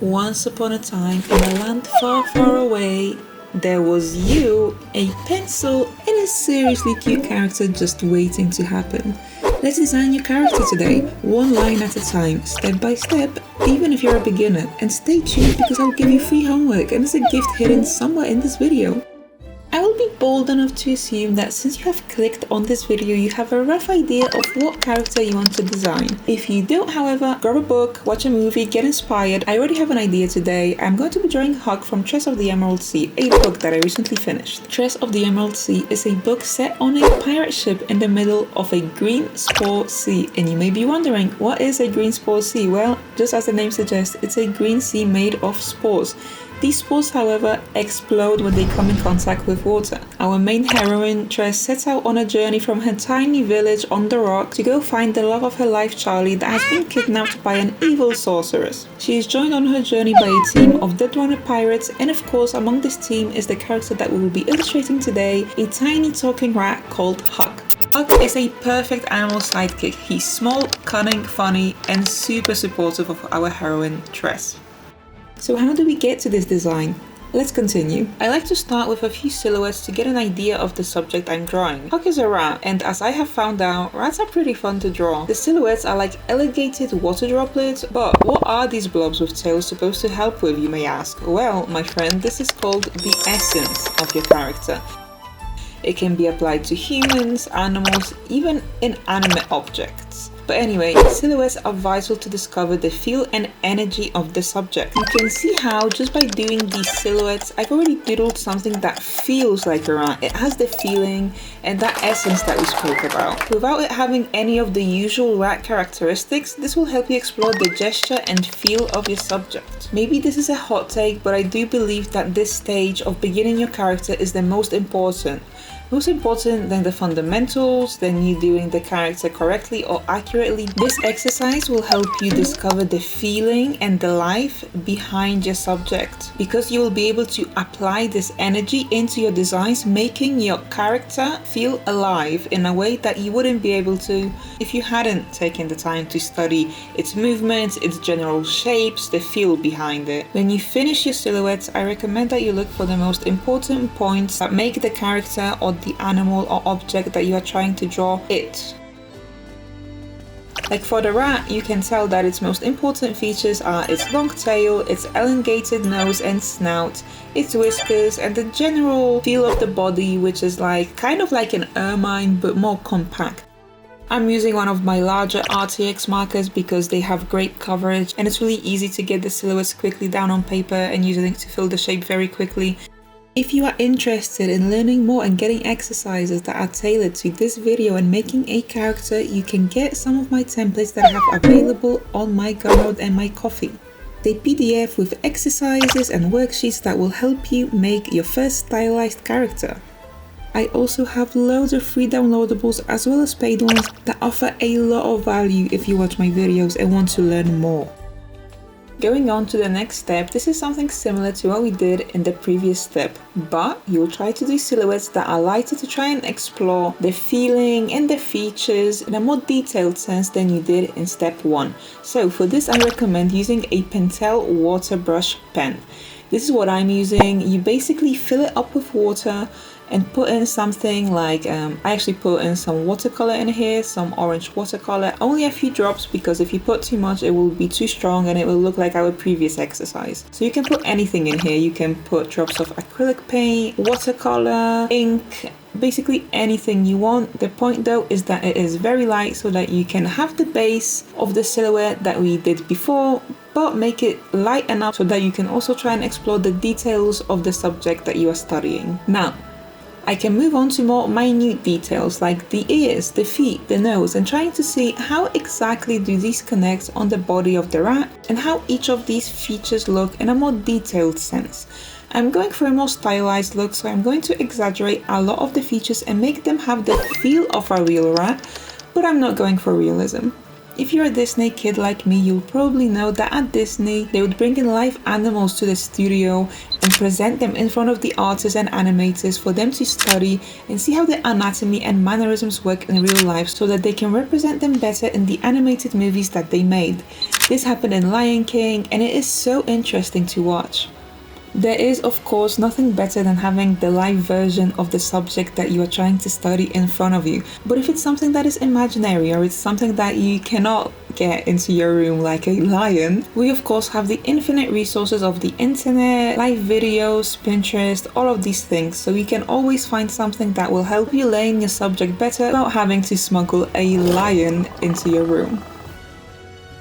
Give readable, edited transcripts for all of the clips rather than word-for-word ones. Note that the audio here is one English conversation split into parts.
Once upon a time, in a land far, far away, there was you, a pencil, and a seriously cute character just waiting to happen. Let's design your character today, one line at a time, step by step, even if you're a beginner. And stay tuned because I'll give you free homework and there's a gift hidden somewhere in this video. I will be bold enough to assume that since you have clicked on this video, you have a rough idea of what character you want to design. If you don't, however, grab a book, watch a movie, get inspired. I already have an idea today. I'm going to be drawing Huck from Chess of the Emerald Sea, a book that I recently finished. Chess of the Emerald Sea is a book set on a pirate ship in the middle of a green spore sea. And you may be wondering, what is a green spore sea? Well, just as the name suggests, it's a green sea made of spores. These spores, however, explode when they come in contact with water. Our main heroine, Tress, sets out on a journey from her tiny village on the rock to go find the love of her life, Charlie, that has been kidnapped by an evil sorceress. She is joined on her journey by a team of dead-wanted pirates, and of course, among this team is the character that we will be illustrating today, a tiny talking rat called Huck. Huck is a perfect animal sidekick. He's small, cunning, funny, and super supportive of our heroine, Tress. So how do we get to this design? Let's continue. I like to start with a few silhouettes to get an idea of the subject I'm drawing. Huck is a rat, and as I have found out, rats are pretty fun to draw. The silhouettes are like elongated water droplets, but what are these blobs with tails supposed to help with, you may ask? Well, my friend, this is called the essence of your character. It can be applied to humans, animals, even inanimate objects. But anyway, silhouettes are vital to discover the feel and energy of the subject. You can see how just by doing these silhouettes, I've already doodled something that feels like a rat. It has the feeling and that essence that we spoke about. Without it having any of the usual rat characteristics, this will help you explore the gesture and feel of your subject. Maybe this is a hot take, but I do believe that this stage of beginning your character is the most important. Most important than the fundamentals, than you doing the character correctly or accurately. This exercise will help you discover the feeling and the life behind your subject, because you will be able to apply this energy into your designs, making your character feel alive in a way that you wouldn't be able to if you hadn't taken the time to study its movements, its general shapes, the feel behind it. When you finish your silhouettes, I recommend that you look for the most important points that make the character or the animal or object that you are trying to draw it. Like for the rat, you can tell that its most important features are its long tail, its elongated nose and snout, its whiskers, and the general feel of the body, which is like kind of like an ermine but more compact. I'm using one of my larger RTX markers because they have great coverage and it's really easy to get the silhouettes quickly down on paper and using it to fill the shape very quickly. If you are interested in learning more and getting exercises that are tailored to this video and making a character, you can get some of my templates that I have available on my Gumroad and my Ko-fi. They PDF with exercises and worksheets that will help you make your first stylized character. I also have loads of free downloadables as well as paid ones that offer a lot of value if you watch my videos and want to learn more. Going on to the next step, this is something similar to what we did in the previous step, but you'll try to do silhouettes that are lighter to try and explore the feeling and the features in a more detailed sense than you did in step 1. So for this, I recommend using a Pentel water brush pen. This is what I'm using. You basically fill it up with water and put in something like, I actually put in some watercolor in here, some orange watercolor, only a few drops because if you put too much it will be too strong and it will look like our previous exercise. So you can put anything in here. You can put drops of acrylic paint, watercolor, ink, basically anything you want. The point though is that it is very light so that you can have the base of the silhouette that we did before, but make it light enough so that you can also try and explore the details of the subject that you are studying. Now, I can move on to more minute details like the ears, the feet, the nose, and trying to see how exactly do these connect on the body of the rat and how each of these features look in a more detailed sense. I'm going for a more stylized look, so I'm going to exaggerate a lot of the features and make them have the feel of a real rat, but I'm not going for realism. If you're a Disney kid like me, you'll probably know that at Disney, they would bring in live animals to the studio and present them in front of the artists and animators for them to study and see how their anatomy and mannerisms work in real life so that they can represent them better in the animated movies that they made. This happened in Lion King, and it is so interesting to watch. There is, of course, nothing better than having the live version of the subject that you are trying to study in front of you. But if it's something that is imaginary or it's something that you cannot get into your room like a lion, we of course have the infinite resources of the internet, live videos, Pinterest, all of these things. So you can always find something that will help you lay in your subject better without having to smuggle a lion into your room.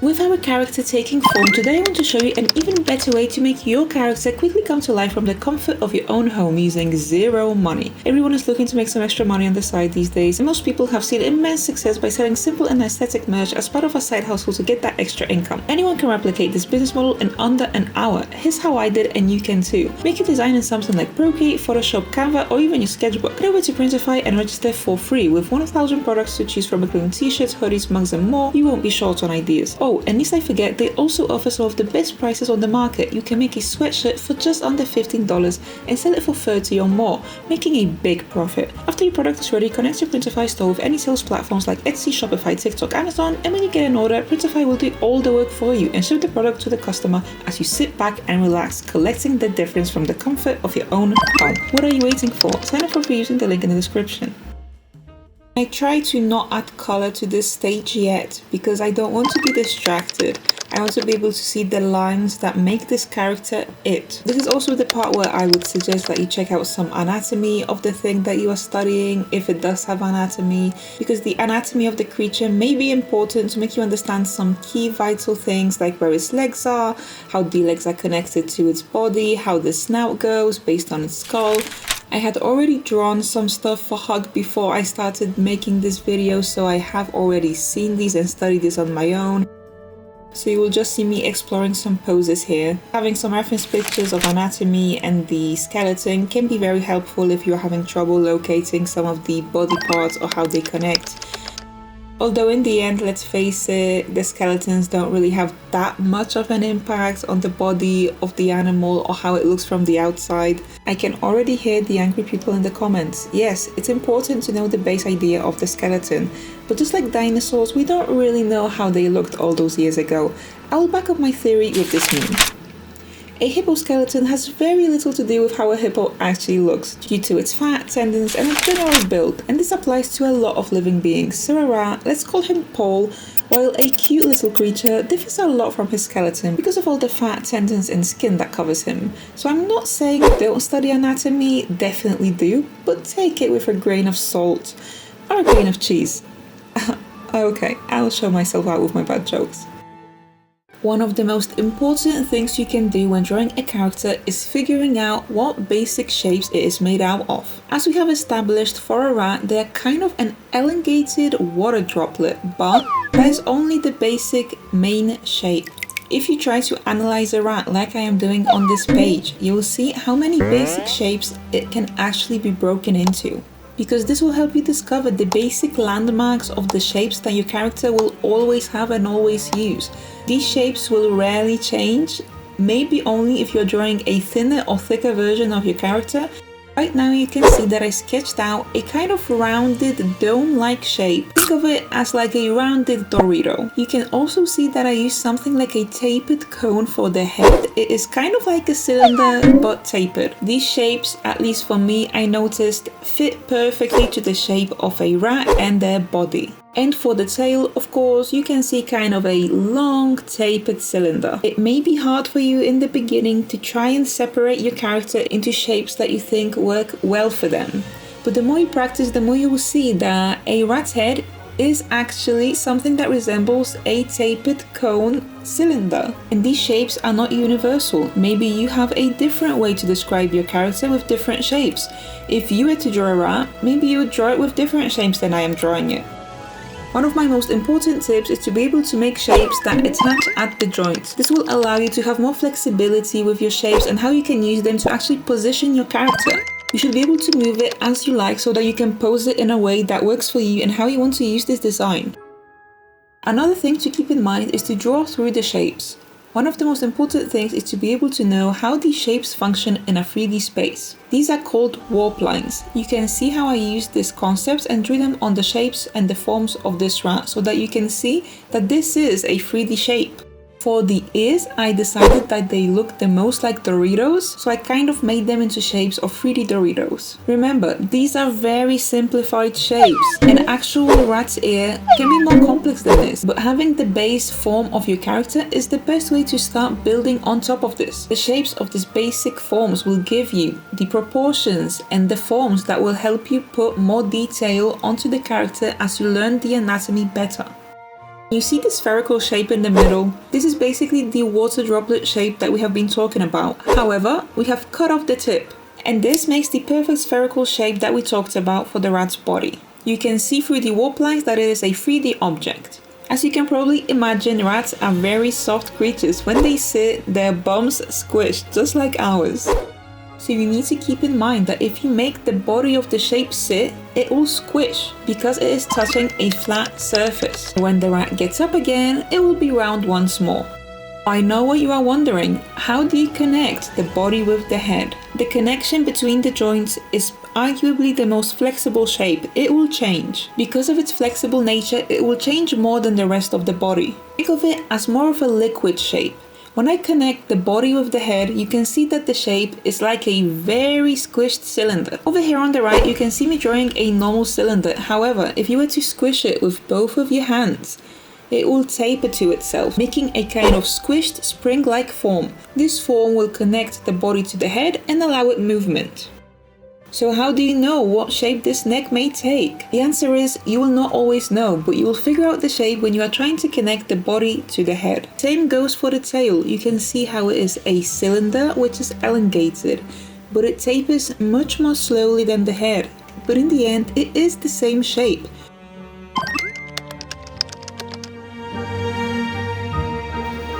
With our character taking form, today I want to show you an even better way to make your character quickly come to life from the comfort of your own home using zero money. Everyone is looking to make some extra money on the side these days, and most people have seen immense success by selling simple and aesthetic merch as part of a side hustle to get that extra income. Anyone can replicate this business model in under an hour. Here's how I did, and you can too. Make your design in something like Procreate, Photoshop, Canva, or even your sketchbook. Head over to Printify and register for free. With 1,000 products to choose from, including t-shirts, hoodies, mugs, and more, you won't be short on ideas. Oh, and lest I forget, they also offer some of the best prices on the market. You can make a sweatshirt for just under $15 and sell it for $30 or more, making a big profit. After your product is ready, connect your Printify store with any sales platforms like Etsy, Shopify, TikTok, Amazon, and when you get an order, Printify will do all the work for you and ship the product to the customer as you sit back and relax, collecting the difference from the comfort of your own home. What are you waiting for? Sign up for free using the link in the description. I try to not add color to this stage yet because I don't want to be distracted. I want to be able to see the lines that make this character it. This is also the part where I would suggest that you check out some anatomy of the thing that you are studying, if it does have anatomy, because the anatomy of the creature may be important to make you understand some key vital things like where its legs are, how the legs are connected to its body, how the snout goes based on its skull. I had already drawn some stuff for Hug before I started making this video, so I have already seen these and studied this on my own. So you will just see me exploring some poses here. Having some reference pictures of anatomy and the skeleton can be very helpful if you're having trouble locating some of the body parts or how they connect. Although in the end, let's face it, the skeletons don't really have that much of an impact on the body of the animal or how it looks from the outside. I can already hear the angry people in the comments. Yes, it's important to know the base idea of the skeleton, but just like dinosaurs, we don't really know how they looked all those years ago. I will back up my theory with this meme. A hippo skeleton has very little to do with how a hippo actually looks, due to its fat, tendons, and its general build, and this applies to a lot of living beings. So a rat, let's call him Paul, while a cute little creature, differs a lot from his skeleton because of all the fat, tendons, and skin that covers him. So I'm not saying don't study anatomy, definitely do, but take it with a grain of salt, or a grain of cheese. Okay, I'll show myself out with my bad jokes. One of the most important things you can do when drawing a character is figuring out what basic shapes it is made out of. As we have established, for a rat, they're kind of an elongated water droplet, but that is only the basic main shape. If you try to analyze a rat like I am doing on this page, you will see how many basic shapes it can actually be broken into, because this will help you discover the basic landmarks of the shapes that your character will always have and always use. These shapes will rarely change, maybe only if you're drawing a thinner or thicker version of your character. Right now you can see that I sketched out a kind of rounded dome-like shape. Think of it as like a rounded Dorito. You can also see that I used something like a tapered cone for the head. It is kind of like a cylinder but tapered. These shapes, at least for me, I noticed fit perfectly to the shape of a rat and their body. And for the tail, of course, you can see kind of a long tapered cylinder. It may be hard for you in the beginning to try and separate your character into shapes that you think work well for them. But the more you practice, the more you will see that a rat's head is actually something that resembles a tapered cone cylinder. And these shapes are not universal. Maybe you have a different way to describe your character with different shapes. If you were to draw a rat, maybe you would draw it with different shapes than I am drawing it. One of my most important tips is to be able to make shapes that attach at the joints. This will allow you to have more flexibility with your shapes and how you can use them to actually position your character. You should be able to move it as you like so that you can pose it in a way that works for you and how you want to use this design. Another thing to keep in mind is to draw through the shapes. One of the most important things is to be able to know how these shapes function in a 3D space. These are called warp lines. You can see how I used these concepts and drew them on the shapes and the forms of this rat so that you can see that this is a 3D shape. For the ears, I decided that they look the most like Doritos, so I kind of made them into shapes of 3D Doritos. Remember, these are very simplified shapes. An actual rat's ear can be more complex than this, but having the base form of your character is the best way to start building on top of this. The shapes of these basic forms will give you the proportions and the forms that will help you put more detail onto the character as you learn the anatomy better. You see the spherical shape in the middle? This is basically the water droplet shape that we have been talking about. However, we have cut off the tip. And this makes the perfect spherical shape that we talked about for the rat's body. You can see through the warp lines that it is a 3D object. As you can probably imagine, rats are very soft creatures. When they sit, their bums squish, just like ours. So you need to keep in mind that if you make the body of the shape sit, it will squish because it is touching a flat surface. When the rat gets up again, it will be round once more. I know what you are wondering. How do you connect the body with the head? The connection between the joints is arguably the most flexible shape. It will change. Because of its flexible nature, it will change more than the rest of the body. Think of it as more of a liquid shape. When I connect the body with the head, you can see that the shape is like a very squished cylinder. Over here on the right, you can see me drawing a normal cylinder. However, if you were to squish it with both of your hands, it will taper to itself, making a kind of squished spring-like form. This form will connect the body to the head and allow it movement. So how do you know what shape this neck may take? The answer is you will not always know, but you will figure out the shape when you are trying to connect the body to the head. Same goes for the tail. You can see how it is a cylinder which is elongated, but it tapers much more slowly than the head. But in the end, it is the same shape.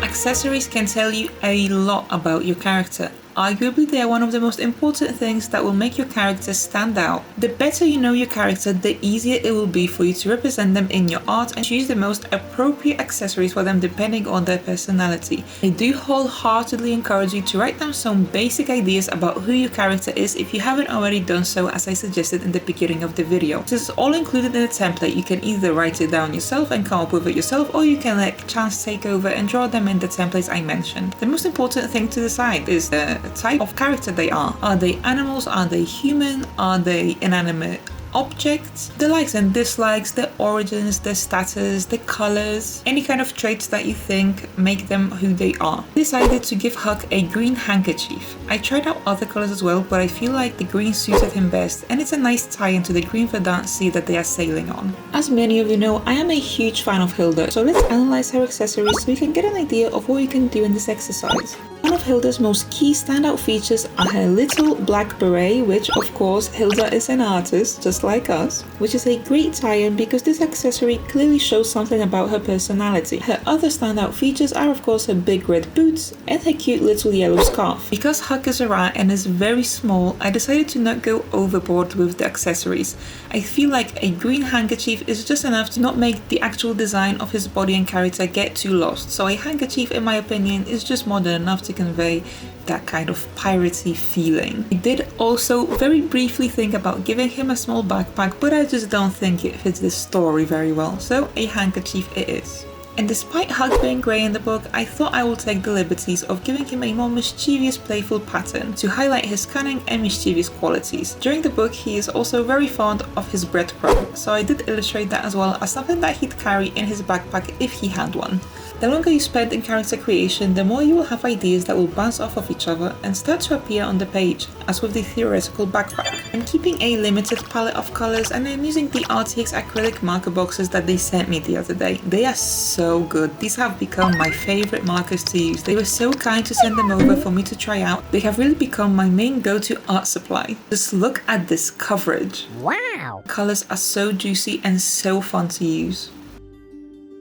Accessories can tell you a lot about your character. Arguably, they are one of the most important things that will make your character stand out. The better you know your character, the easier it will be for you to represent them in your art and choose the most appropriate accessories for them depending on their personality. I do wholeheartedly encourage you to write down some basic ideas about who your character is if you haven't already done so, as I suggested in the beginning of the video. This is all included in the template. You can either write it down yourself and come up with it yourself, or you can let chance take over and draw them in the templates I mentioned. The most important thing to decide is the type of character they are. Are they animals? Are they human? Are they inanimate objects? The likes and dislikes, the origins, the status, the colors, any kind of traits that you think make them who they are. I decided to give Huck a green handkerchief. I tried out other colors as well, but I feel like the green suited him best, and it's a nice tie into the green verdant sea that they are sailing on. As many of you know, I am a huge fan of Hilda, so let's analyze her accessories so we can get an idea of what we can do in this exercise. One of Hilda's most key standout features are her little black beret, which of course Hilda is an artist just like us, which is a great tie-in because this accessory clearly shows something about her personality. Her other standout features are of course her big red boots and her cute little yellow scarf. Because Huck is a rat and is very small, I decided to not go overboard with the accessories. I feel like a green handkerchief is just enough to not make the actual design of his body and character get too lost. So a handkerchief, in my opinion, is just more than enough to convey that kind of piratey feeling. I did also very briefly think about giving him a small backpack, but I just don't think it fits the story very well, so a handkerchief it is. And despite Huck being grey in the book, I thought I would take the liberties of giving him a more mischievous, playful pattern to highlight his cunning and mischievous qualities. During the book, he is also very fond of his breadcrumb, so I did illustrate that as well as something that he'd carry in his backpack if he had one. The longer you spend in character creation, the more you will have ideas that will bounce off of each other and start to appear on the page, as with the theoretical backpack. I'm keeping a limited palette of colors, and I'm using the RTX acrylic marker boxes that they sent me the other day. They are so good. These have become my favorite markers to use. They were so kind to send them over for me to try out. They have really become my main go-to art supply. Just look at this coverage. Wow! Colors are so juicy and so fun to use.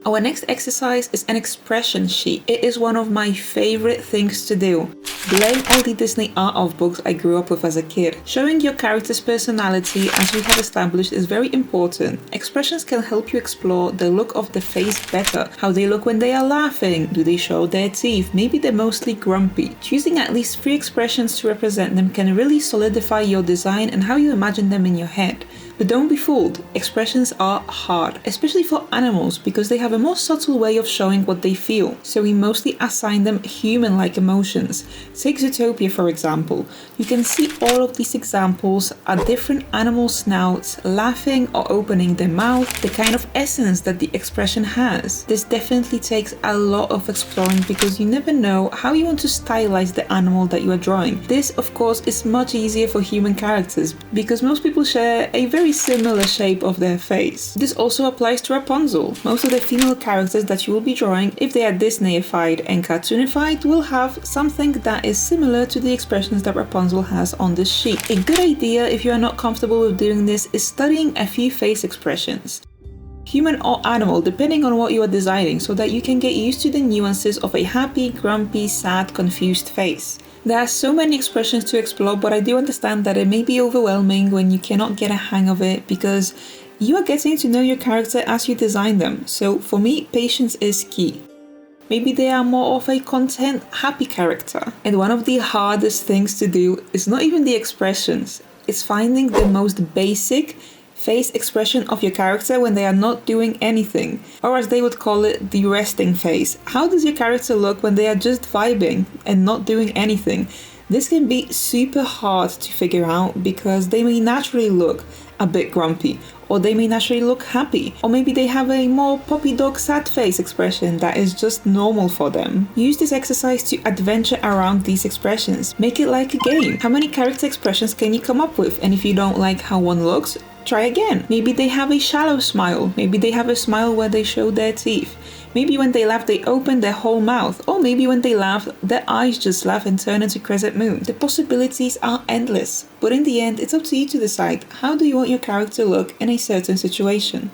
Our next exercise is an expression sheet. It is one of my favorite things to do. blame all the Disney art of books I grew up with as a kid. Showing your character's personality, as we have established, is very important. Expressions can help you explore the look of the face better. How they look when they are laughing. Do they show their teeth? Maybe they're mostly grumpy. Choosing at least 3 expressions to represent them can really solidify your design and how you imagine them in your head. But don't be fooled, expressions are hard, especially for animals because they have a more subtle way of showing what they feel, so we mostly assign them human-like emotions. Take Zootopia for example. You can see all of these examples are different animal snouts, laughing or opening their mouth, the kind of essence that the expression has. This definitely takes a lot of exploring because you never know how you want to stylize the animal that you are drawing. This of course is much easier for human characters because most people share a very similar shape of their face. This also applies to Rapunzel. Most of the female characters that you will be drawing, if they are Disneyified and cartoonified, will have something that is similar to the expressions that Rapunzel has on this sheet. A good idea if you are not comfortable with doing this is studying a few face expressions, human or animal, depending on what you are designing, so that you can get used to the nuances of a happy, grumpy, sad, confused face. There are so many expressions to explore, but I do understand that it may be overwhelming when you cannot get a hang of it because you are getting to know your character as you design them. So for me, patience is key. Maybe they are more of a content happy character. And one of the hardest things to do is not even the expressions, it's finding the most basic face expression of your character when they are not doing anything, or as they would call it, the resting face. How does your character look when they are just vibing and not doing anything? This can be super hard to figure out because they may naturally look a bit grumpy, or they may naturally look happy, or maybe they have a more puppy dog sad face expression that is just normal for them. Use this exercise to adventure around these expressions. Make it like a game. How many character expressions can you come up with? And if you don't like how one looks, try again. Maybe they have a shallow smile. Maybe they have a smile where they show their teeth. Maybe when they laugh, they open their whole mouth. Or maybe when they laugh, their eyes just laugh and turn into crescent moon. The possibilities are endless. But in the end, it's up to you to decide how do you want your character to look in a certain situation.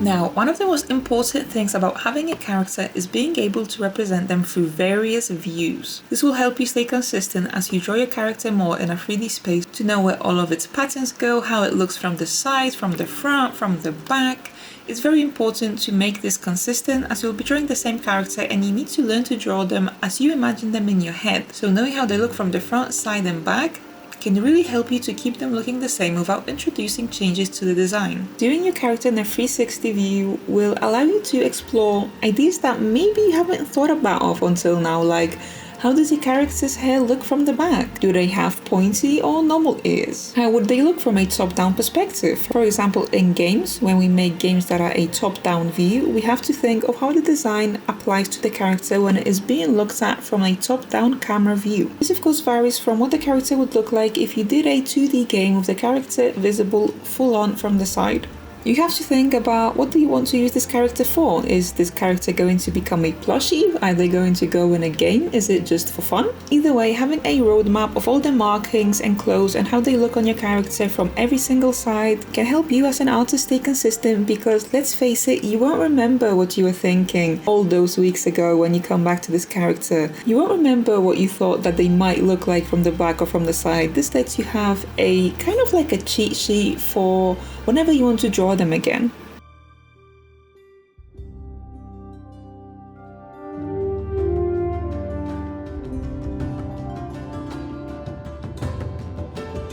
Now, one of the most important things about having a character is being able to represent them through various views. This will help you stay consistent as you draw your character more in a 3D space to know where all of its patterns go, how it looks from the side, from the front, from the back. It's very important to make this consistent as you'll be drawing the same character and you need to learn to draw them as you imagine them in your head. So knowing how they look from the front, side and back can really help you to keep them looking the same without introducing changes to the design. Doing your character in a 360 view will allow you to explore ideas that maybe you haven't thought about until now, like how does your character's hair look from the back? Do they have pointy or normal ears? How would they look from a top-down perspective? For example, in games, when we make games that are a top-down view, we have to think of how the design applies to the character when it is being looked at from a top-down camera view. This of course varies from what the character would look like if you did a 2D game with the character visible full-on from the side. You have to think about what do you want to use this character for? Is this character going to become a plushie? Are they going to go in a game? Is it just for fun? Either way, having a roadmap of all the markings and clothes and how they look on your character from every single side can help you as an artist stay consistent because let's face it, you won't remember what you were thinking all those weeks ago when you come back to this character. You won't remember what you thought that they might look like from the back or from the side. This lets you have a kind of like a cheat sheet for whenever you want to draw them again.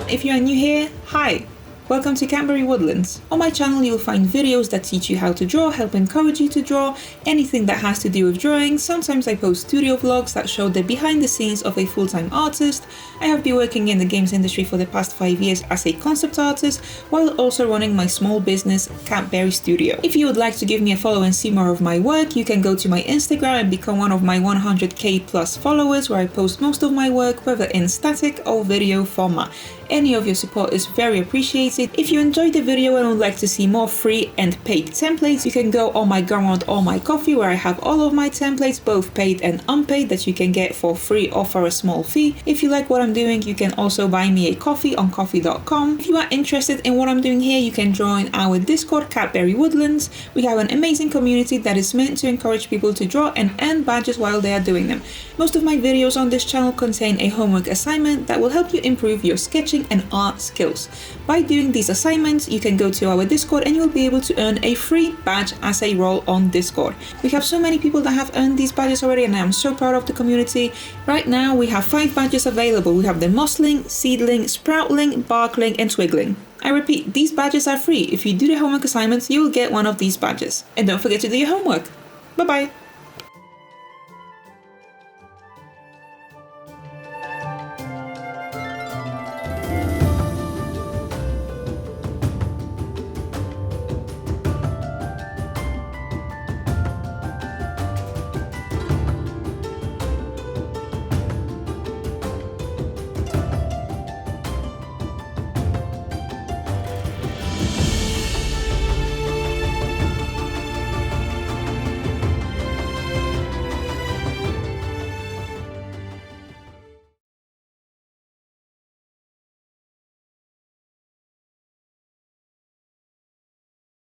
If you are new here, hi! Welcome to Canterbury Woodlands. On my channel you'll find videos that teach you how to draw, help encourage you to draw, anything that has to do with drawing. Sometimes I post studio vlogs that show the behind the scenes of a full-time artist. I have been working in the games industry for the past 5 years as a concept artist, while also running my small business, Canterbury Studio. If you would like to give me a follow and see more of my work, you can go to my Instagram and become one of my 100k plus followers, where I post most of my work, whether in static or video format. Any of your support is very appreciated. If you enjoyed the video and would like to see more free and paid templates, you can go on my Garment or my Coffee, where I have all of my templates, both paid and unpaid, that you can get for free or for a small fee. If you like what I'm doing, you can also buy me a coffee on coffee.com. If you are interested in what I'm doing here, you can join our Discord, Cadbury Woodlands. We have an amazing community that is meant to encourage people to draw and earn badges while they are doing them. Most of my videos on this channel contain a homework assignment that will help you improve your sketching and art skills. By doing these assignments, you can go to our Discord and you will be able to earn a free badge as a role on Discord. We have so many people that have earned these badges already, and I am so proud of the community. Right now we have 5 badges available. We have the Mossling, Seedling, Sproutling, Barkling and Twigling. I repeat, these badges are free. If you do the homework assignments, you will get one of these badges. And don't forget to do your homework. Bye bye!